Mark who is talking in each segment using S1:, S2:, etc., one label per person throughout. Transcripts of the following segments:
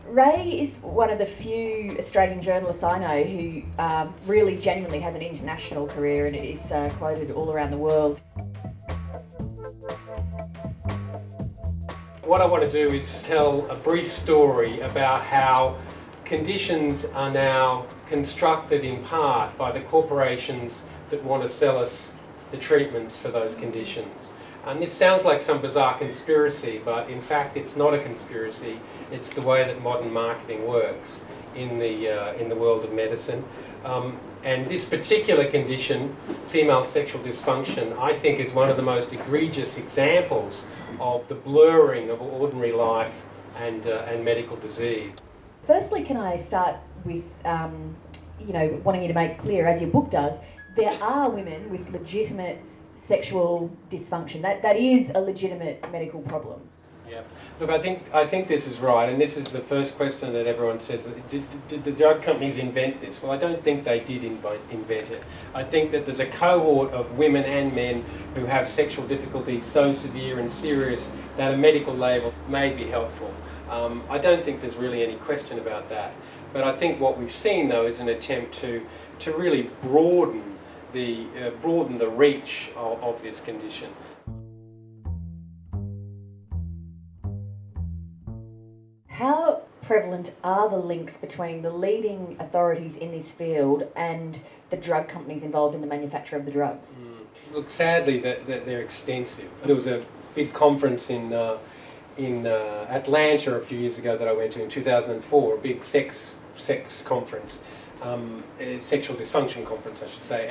S1: Ray is one of the few Australian journalists I know who really genuinely has an international career and is quoted all around the world.
S2: What I want to do is tell a brief story about how conditions are now constructed in part by the corporations that want to sell us the treatments for those conditions. And this sounds like some bizarre conspiracy, but in fact it's not a conspiracy. It's the way that modern marketing works in the world of medicine. And this particular condition, female sexual dysfunction, I think is one of the most egregious examples of the blurring of ordinary life and medical disease.
S1: Firstly, can I start with, wanting you to make clear, as your book does, there are women with legitimate sexual dysfunction. That is a legitimate medical problem.
S2: Yeah. Look, I think this is right, and this is the first question that everyone says. Did the drug companies invent this? Well, I don't think they did invent it. I think that there's a cohort of women and men who have sexual difficulties so severe and serious that a medical label may be helpful. I don't think there's really any question about that. But I think what we've seen, though, is an attempt to really broaden the reach of this condition.
S1: How prevalent are the links between the leading authorities in this field and the drug companies involved in the manufacture of the drugs?
S2: Look, sadly, that they're extensive. There was a big conference in Atlanta a few years ago that I went to in 2004, a big sex conference. A sexual dysfunction conference, I should say,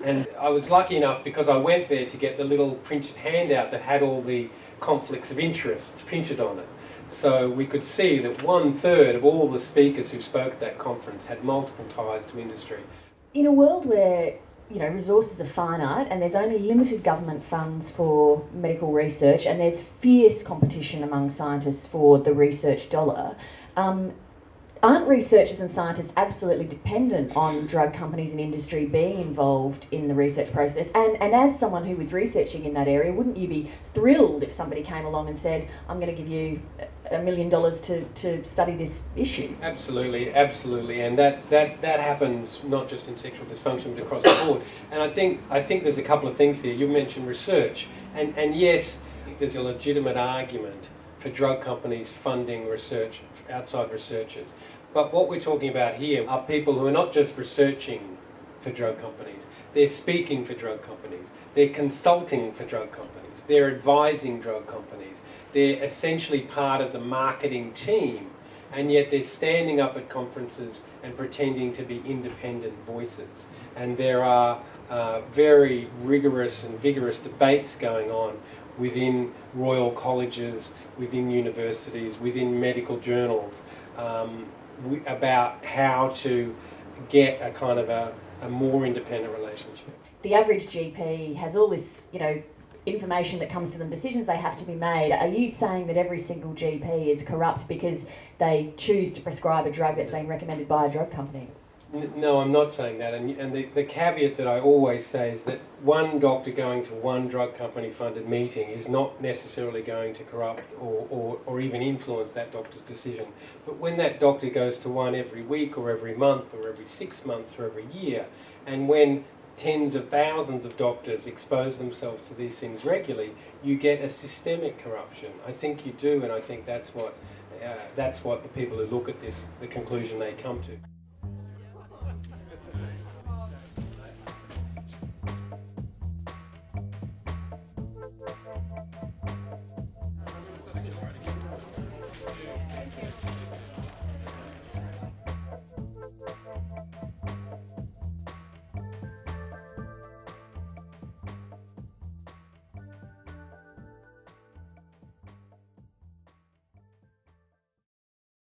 S2: and I was lucky enough because I went there to get the little printed handout that had all the conflicts of interest printed on it. So we could see that 1/3 of all the speakers who spoke at that conference had multiple ties to industry.
S1: In a world where resources are finite and there's only limited government funds for medical research and there's fierce competition among scientists for the research dollar, aren't researchers and scientists absolutely dependent on drug companies and industry being involved in the research process? And as someone who was researching in that area, wouldn't you be thrilled if somebody came along and said, I'm going to give you $1 million to study this issue?
S2: Absolutely, absolutely. And that happens not just in sexual dysfunction but across the board. And I think there's a couple of things here. You mentioned research. And yes, there's a legitimate argument for drug companies funding research, outside researchers. But what we're talking about here are people who are not just researching for drug companies, they're speaking for drug companies, they're consulting for drug companies, they're advising drug companies, they're essentially part of the marketing team, and yet they're standing up at conferences and pretending to be independent voices. And there are very rigorous and vigorous debates going on within royal colleges, within universities, within medical journals, about how to get a kind of a more independent relationship.
S1: The average GP has all this, information that comes to them, decisions they have to be made. Are you saying that every single GP is corrupt because they choose to prescribe a drug that's been recommended by a drug company?
S2: No, I'm not saying that. And the caveat that I always say is that one doctor going to one drug company funded meeting is not necessarily going to corrupt or even influence that doctor's decision. But when that doctor goes to one every week or every month or every 6 months or every year, and when tens of thousands of doctors expose themselves to these things regularly, you get a systemic corruption. I think you do, and I think that's what the people who look at this, the conclusion they come to.